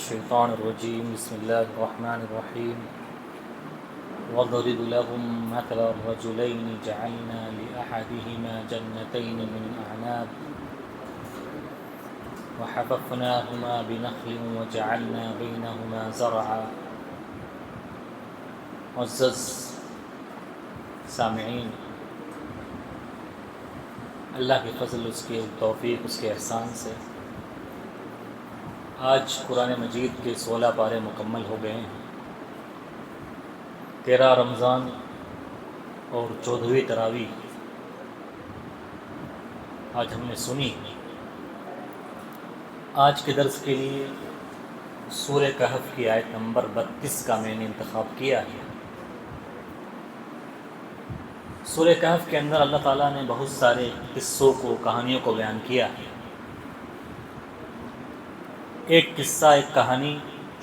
الشيطان الرجيم بسم الله الرحمن الرحيم وضرب لهم مثل الرجلين جعلنا لأحدهما جنتين من أعناب وحففناهما بنخل وجعلنا بينهما زرعا. معزز سامعین، اللہ کے فضل، اس کے توفیق، اس کے احسان سے آج قرآن مجید کے 16 پارے مکمل ہو گئے ہیں. 13 رمضان اور 14ویں تراویح آج ہم نے سنی. آج کے درس کے لیے سورہ کہف کی آیت نمبر 32 کا میں نے انتخاب کیا ہے. سورہ کہف کے اندر اللہ تعالیٰ نے بہت سارے قصوں کو، کہانیوں کو بیان کیا ہے. ایک قصہ، ایک کہانی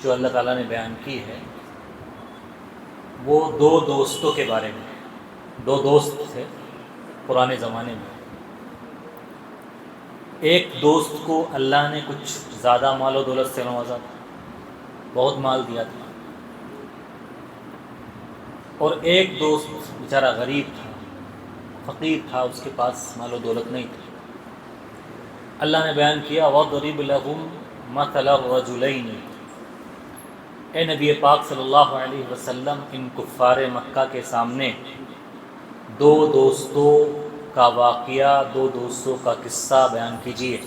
جو اللہ تعالیٰ نے بیان کی ہے وہ 2 دوستوں کے بارے میں. 2 دوست تھے پرانے زمانے میں. ایک دوست کو اللہ نے کچھ زیادہ مال و دولت سے نوازا تھا، بہت مال دیا تھا، اور ایک دوست بیچارہ غریب تھا، فقیر تھا، اس کے پاس مال و دولت نہیں تھی. اللہ نے بیان کیا وَضْرِبْ لَهُمْ مَثَلَ الرَّجُلَيْنِ. اے نبی پاک صلی اللہ علیہ وسلم، ان کفار مکہ کے سامنے 2 دوستوں کا واقعہ، 2 دوستوں کا قصہ بیان کیجیے.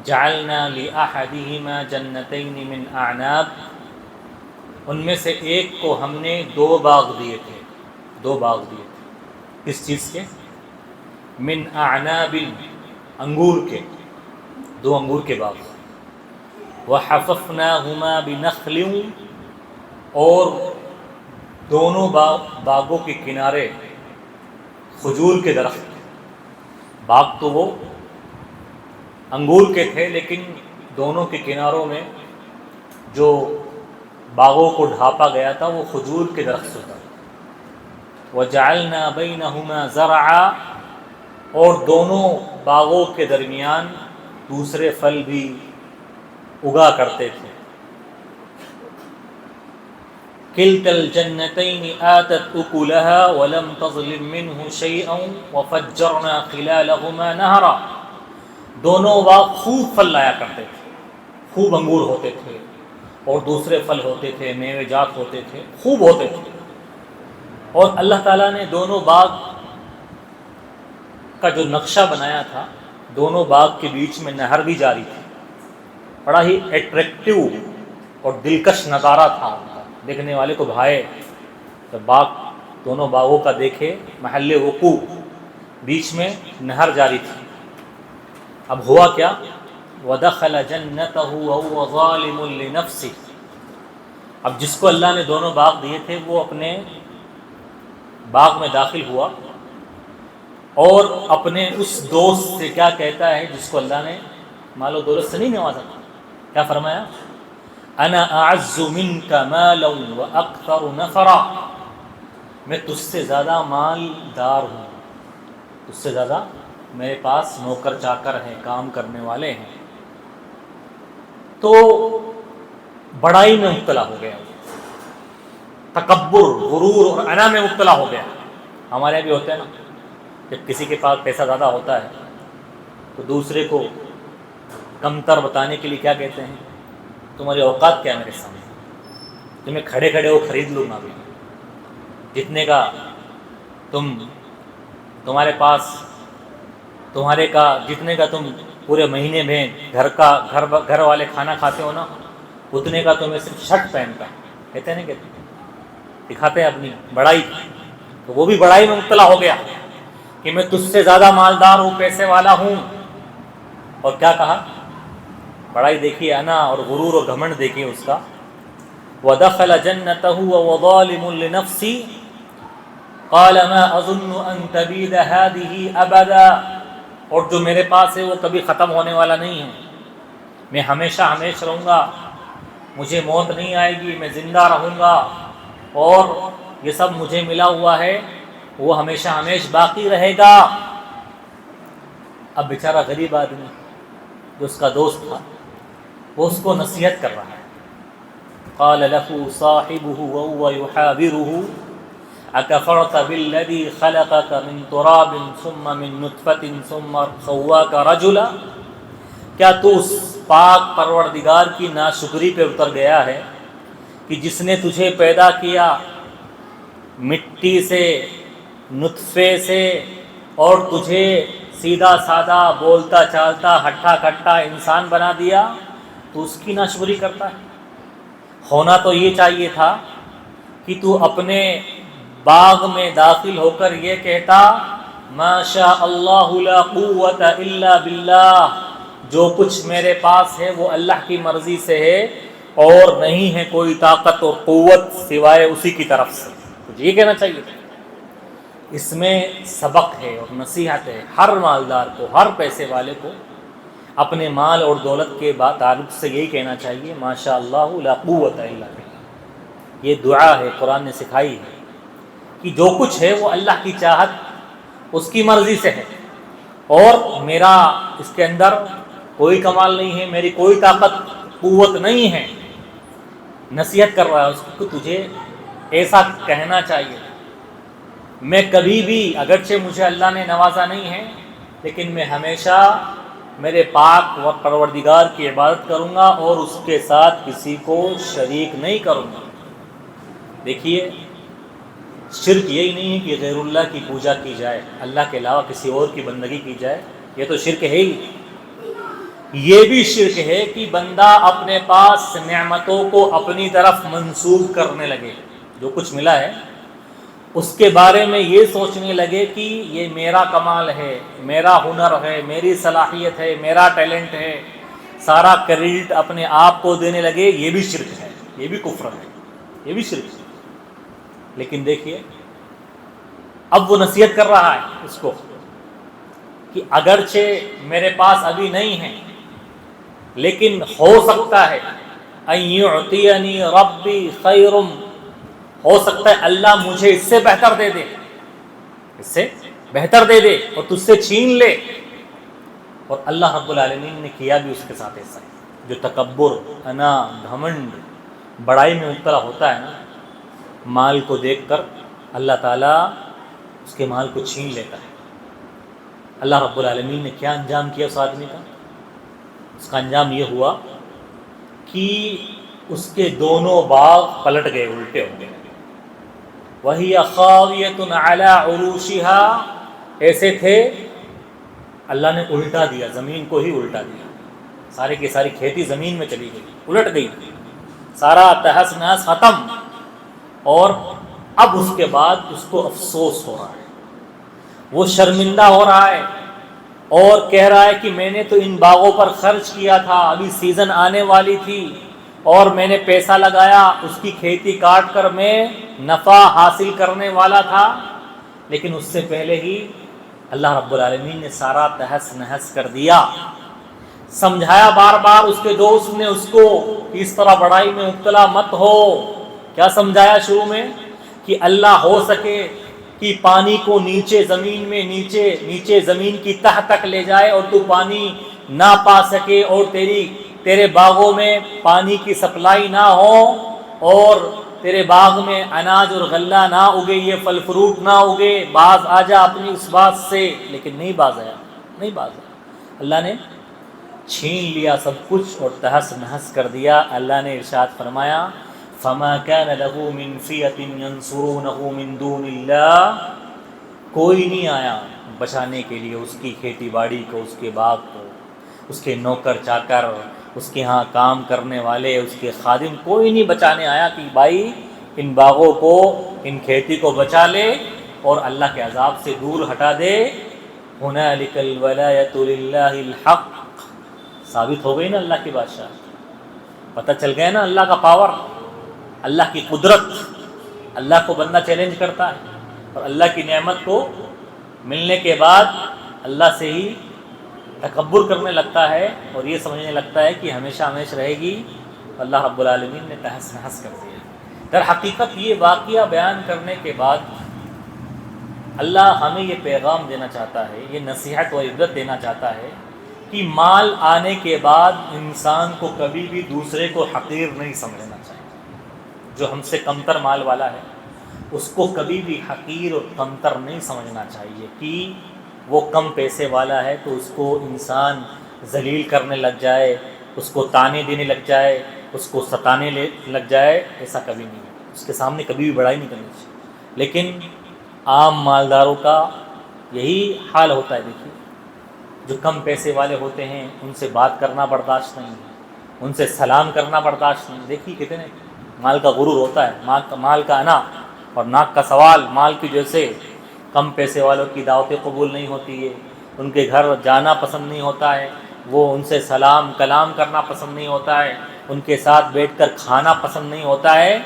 جعلنا لأحدہما جنتین من اعناب. ان میں سے ایک کو ہم نے 2 باغ دیے تھے. 2 باغ دیے تھے. کس چیز کے؟ من اعناب، انگور کے. 2 انگور کے باغ. وحففناہما بنخل، اور دونوں باغوں کے کنارے کھجور کے درخت. باغ تو وہ انگور کے تھے، لیکن دونوں کے کناروں میں جو باغوں کو ڈھانپا گیا تھا وہ کھجور کے درخت سے تھا. وجعلنا بینہما زرعا، اور دونوں باغوں کے درمیان دوسرے پھل بھی اگا کرتے تھے. کلتا الجنتین آتت اکلها ولم تظلم منه شیئا وفجرنا خلالهما نہرا. دونوں باغ خوب پھل لایا کرتے تھے، خوب انگور ہوتے تھے، اور دوسرے پھل ہوتے تھے، میوے جات ہوتے تھے، خوب ہوتے تھے. اور اللہ تعالیٰ نے دونوں باغ کا جو نقشہ بنایا تھا، دونوں باغ کے بیچ میں نہر بھی جاری تھی. بڑا ہی اٹریکٹیو اور دلکش نظارہ تھا ان کا، دیکھنے والے کو بھائے. جب باغ، دونوں باغوں کا دیکھے محل وقوع، بیچ میں نہر جاری تھی. اب ہوا کیا؟ وَدَخَلَ جَنَّتَهُ وَهُوَ ظَالِمٌ لِنَفْسِهِ. اب جس کو اللہ نے دونوں باغ دیے تھے وہ اپنے باغ میں داخل ہوا اور اپنے اس دوست سے کیا کہتا ہے جس کو اللہ نے مال و دولت سے نہیں نوازا تھا. کیا فرمایا؟ انا اعز منک مالا واکثر نفرا. میں تجھ سے زیادہ مالدار ہوں، تجھ سے زیادہ میرے پاس نوکر چاکر ہیں، کام کرنے والے ہیں. تو بڑائی میں مبتلا ہو گیا، تکبر، غرور اور انا میں مبتلا ہو گیا. ہمارے بھی ہوتے ہیں نا، جب کسی کے پاس پیسہ زیادہ ہوتا ہے تو دوسرے کو کمتر بتانے کے لیے کیا کہتے ہیں؟ تمہاری اوقات کیا ہے میرے سامنے؟ تمہیں کھڑے کھڑے وہ خرید لوں گا. جتنے کا تمہارے پاس، جتنے کا تم پورے مہینے میں گھر والے کھانا کھاتے ہو نا، اتنے کا تمہیں صرف شرٹ پہنتا کہتے ہیں نا، کہتے دکھاتے ہیں اپنی بڑائی. تو وہ بھی بڑائی میں مبتلا ہو گیا کہ میں تجھ سے زیادہ مالدار ہوں، پیسے والا ہوں. اور کیا کہا؟ بڑائی دیکھیے، انا اور غرور اور گھمنڈ دیکھیے اس کا. وَدَخَلَ جَنَّتَهُ وَهُوَ ظَالِمٌ لِنَفْسِهِ قَالَ مَا أَظُنُّ أَن تَبِيدَ هَٰذِهِ أَبَدًا. اور جو میرے پاس ہے وہ کبھی ختم ہونے والا نہیں ہے، میں ہمیشہ رہوں گا، مجھے موت نہیں آئے گی، میں زندہ رہوں گا، اور یہ سب مجھے ملا ہوا ہے وہ ہمیشہ باقی رہے گا. اب بیچارہ غریب آدمی جو اس کا دوست تھا، وہ اس کو نصیحت کر رہا ہے. قال له صاحبه وهو يحاوره اكفرت بالذي خلقك من تراب ثم من نطفة ثم سواك رجلا. کیا تو اس پاک پروردگار کی ناشکری پہ اتر گیا ہے کہ جس نے تجھے پیدا کیا مٹی سے، نطفے سے، اور تجھے سیدھا سادہ بولتا چالتا ہٹھا کٹھا انسان بنا دیا، تو اس کی ناشکری کرتا ہے؟ ہونا تو یہ چاہیے تھا کہ تو اپنے باغ میں داخل ہو کر یہ کہتا ما شاء اللہ لا قوت الا باللہ، جو کچھ میرے پاس ہے وہ اللہ کی مرضی سے ہے اور نہیں ہے کوئی طاقت اور قوت سوائے اسی کی طرف سے. تو یہ کہنا چاہیے تھا. اس میں سبق ہے اور نصیحت ہے ہر مالدار کو، ہر پیسے والے کو اپنے مال اور دولت کے تعلق سے یہی کہنا چاہیے ماشاء اللہ لا قوت الا باللہ. یہ دعا ہے قرآن نے سکھائی ہے کہ جو کچھ ہے وہ اللہ کی چاہت، اس کی مرضی سے ہے، اور میرا اس کے اندر کوئی کمال نہیں ہے، میری کوئی طاقت قوت نہیں ہے. نصیحت کر رہا ہے اس کو کہ تجھے ایسا کہنا چاہیے. میں کبھی بھی، اگرچہ مجھے اللہ نے نوازا نہیں ہے، لیکن میں ہمیشہ میرے پاک و پروردگار کی عبادت کروں گا اور اس کے ساتھ کسی کو شریک نہیں کروں گا. دیکھیے، شرک یہی نہیں ہے کہ غیر اللہ کی پوجا کی جائے، اللہ کے علاوہ کسی اور کی بندگی کی جائے، یہ تو شرک ہے ہی. یہ بھی شرک ہے کہ بندہ اپنے پاس نعمتوں کو اپنی طرف منسوب کرنے لگے. جو کچھ ملا ہے اس کے بارے میں یہ سوچنے لگے کہ یہ میرا کمال ہے، میرا ہنر ہے، میری صلاحیت ہے، میرا ٹیلنٹ ہے، سارا کریڈٹ اپنے آپ کو دینے لگے. یہ بھی شرک ہے، یہ بھی کفر ہے، یہ بھی شرک ہے. لیکن دیکھیے اب وہ نصیحت کر رہا ہے اس کو کہ اگرچہ میرے پاس ابھی نہیں ہے، لیکن ہو سکتا ہے ان یعطینی ربی خیر، ہو سکتا ہے اللہ مجھے اس سے بہتر دے دے، اس سے بہتر دے دے اور تجھ سے چھین لے. اور اللہ رب العالمین نے کیا بھی اس کے ساتھ ایسا. جو تکبر، انا، گھمنڈ، بڑائی میں مبتلا ہوتا ہے نا، مال کو دیکھ کر اللہ تعالیٰ اس کے مال کو چھین لیتا ہے. اللہ رب العالمین نے کیا انجام کیا اس آدمی کا؟ اس کا انجام یہ ہوا کہ اس کے دونوں باغ پلٹ گئے، الٹے ہو گئے. وَهِيَ خَاوِيَةٌ عَلَىٰ عُرُوشِهَا، ایسے تھے اللہ نے الٹا دیا، زمین کو ہی الٹا دیا. سارے کی ساری کھیتی زمین میں چلی گئی، الٹ گئی، سارا تہس نہس ختم. اور اب اس کے بعد اس کو افسوس ہو رہا ہے، وہ شرمندہ ہو رہا ہے اور کہہ رہا ہے کہ میں نے تو ان باغوں پر خرچ کیا تھا، ابھی سیزن آنے والی تھی اور میں نے پیسہ لگایا، اس کی کھیتی کاٹ کر میں نفع حاصل کرنے والا تھا، لیکن اس سے پہلے ہی اللہ رب العالمین نے سارا تہس نہس کر دیا. سمجھایا بار بار اس کے دوست نے اس کو کہ اس طرح بڑائی میں مبتلا مت ہو. کیا سمجھایا شروع میں؟ کہ اللہ ہو سکے کہ پانی کو نیچے زمین میں، نیچے زمین کی تہ تک لے جائے اور تو پانی نہ پا سکے، اور تیرے باغوں میں پانی کی سپلائی نہ ہو، اور تیرے باغ میں اناج اور غلہ نہ اگے، یہ پھل فروٹ نہ اگے. باز آ جا اپنی اس بات سے، لیکن نہیں باز آیا، نہیں باز آیا. اللہ نے چھین لیا سب کچھ اور تہس نہس کر دیا. اللہ نے ارشاد فرمایا فَمَا كَانَ لَهُ مِنْ فِيَةٍ يَنْصُرُونَهُ مِنْ دُونِ اللَّهِ، کوئی نہیں آیا بچانے کے لیے اس کی کھیتی باڑی کو، اس کے باغ کو، اس کے نوکر چاکر، اس کے ہاں کام کرنے والے، اس کے خادم، کوئی نہیں بچانے آیا کہ بھائی ان باغوں کو، ان کھیتی کو بچا لے اور اللہ کے عذاب سے دور ہٹا دے. هُنَالِكَ الْوَلَایَةُ لِلَّهِ الْحَقِّ، ثابت ہو گئی نا اللہ کی بادشاہ، پتہ چل گیا نا اللہ کا پاور، اللہ کی قدرت. اللہ کو بندہ چیلنج کرتا ہے اور اللہ کی نعمت کو ملنے کے بعد اللہ سے ہی تکبر کرنے لگتا ہے اور یہ سمجھنے لگتا ہے کہ ہمیشہ ہمیشہ رہے گی. اللہ رب العالمین نے تہس نہس کر دیا. در حقیقت یہ واقعہ بیان کرنے کے بعد اللہ ہمیں یہ پیغام دینا چاہتا ہے، یہ نصیحت و عبرت دینا چاہتا ہے کہ کہ مال آنے کے بعد انسان کو کبھی بھی دوسرے کو حقیر نہیں سمجھنا چاہیے. جو ہم سے کمتر مال والا ہے اس کو کبھی بھی حقیر اور کمتر نہیں سمجھنا چاہیے کہ وہ کم پیسے والا ہے تو اس کو انسان ذلیل کرنے لگ جائے، اس کو طعنے دینے لگ جائے، اس کو ستانے لگ جائے. ایسا کبھی نہیں ہے. اس کے سامنے کبھی بھی بڑائی نہیں کرنی چاہیے. لیکن عام مالداروں کا یہی حال ہوتا ہے. دیکھیے جو کم پیسے والے ہوتے ہیں ان سے بات کرنا برداشت نہیں ہے، ان سے سلام کرنا برداشت نہیں. دیکھیے کتنے مال کا غرور ہوتا ہے، مال کا انا اور ناک کا سوال. مال کی جیسے کم پیسے والوں کی دعوتیں قبول نہیں ہوتی ہے، ان کے گھر جانا پسند نہیں ہوتا ہے، وہ ان سے سلام کلام کرنا پسند نہیں ہوتا ہے، ان کے ساتھ بیٹھ کر کھانا پسند نہیں ہوتا ہے.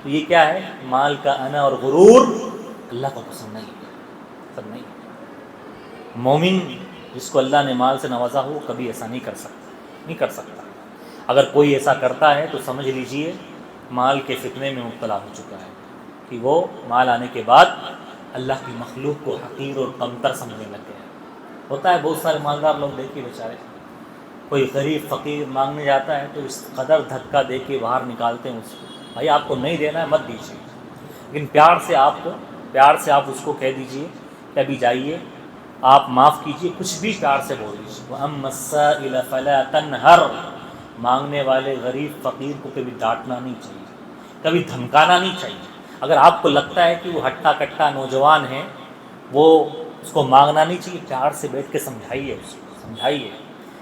تو یہ کیا ہے؟ مال کا انا اور غرور اللہ کو پسند نہیں ہے. پسند نہیں. مومن جس کو اللہ نے مال سے نوازا ہو کبھی ایسا نہیں کر سکتا. اگر کوئی ایسا کرتا ہے تو سمجھ لیجئے مال کے فتنے میں مبتلا ہو چکا ہے کہ وہ مال آنے کے بعد اللہ کی مخلوق کو حقیر اور کمتر سمجھنے لگ گیا. ہوتا ہے بہت سارے مالدار لوگ دیکھیے بیچارے، کوئی غریب فقیر مانگنے جاتا ہے تو اس قدر دھکا دے کے باہر نکالتے ہیں اس کو. بھائی آپ کو نہیں دینا ہے مت دیجیے، لیکن پیار سے آپ اس کو کہہ دیجئے کہ ابھی جائیے، آپ معاف کیجئے، کچھ بھی پیار سے بول دیجیے. وَأَمَّا السَّائِلَ فَلَا تَنْهَرْ. مانگنے والے غریب فقیر کو کبھی ڈانٹنا نہیں چاہیے، کبھی دھمکانا نہیں چاہیے. اگر آپ کو لگتا ہے کہ وہ ہٹا کٹا نوجوان ہے، وہ اس کو مانگنا نہیں چاہیے، پیار سے بیٹھ کے سمجھائیے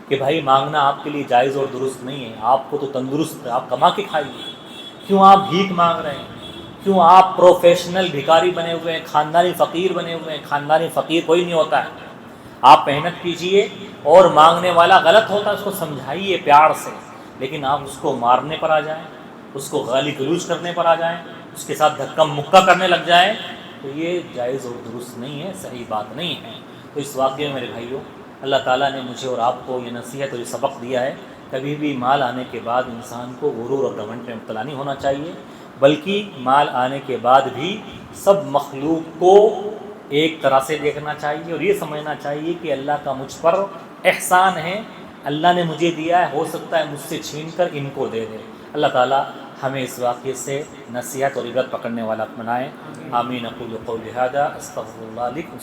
کہ بھائی مانگنا آپ کے لیے جائز اور درست نہیں ہے. آپ کو تو تندرست ہے، آپ کما کے کھائیے. کیوں آپ بھیک مانگ رہے ہیں؟ کیوں آپ پروفیشنل بھکاری بنے ہوئے ہیں، خاندانی فقیر بنے ہوئے ہیں؟ خاندانی فقیر کوئی نہیں ہوتا ہے. آپ محنت کیجئے، اور مانگنے والا غلط ہوتا ہے اس کو سمجھائیے پیار سے. لیکن آپ اس کو مارنے پر آ جائیں، اس کو گالی گلوچ کرنے پر آ جائیں، اس کے ساتھ دھکا مکہ کرنے لگ جائیں تو یہ جائز اور درست نہیں ہے، صحیح بات نہیں ہے. تو اس واقعے میں میرے بھائیوں، اللہ تعالیٰ نے مجھے اور آپ کو یہ نصیحت اور یہ سبق دیا ہے، کبھی بھی مال آنے کے بعد انسان کو غرور اور گھمنڈ میں مبتلا نہیں ہونا چاہیے، بلکہ مال آنے کے بعد بھی سب مخلوق کو ایک طرح سے دیکھنا چاہیے اور یہ سمجھنا چاہیے کہ اللہ کا مجھ پر احسان ہے، اللہ نے مجھے دیا ہے، ہو سکتا ہے مجھ سے چھین کر ان کو دے دے. اللہ تعالیٰ ہمیں اس واقعے سے نصیحت اور عبرت پکڑنے والا بنائیں. آمین. اقول قولی ھذا استغفر اللہ لکم.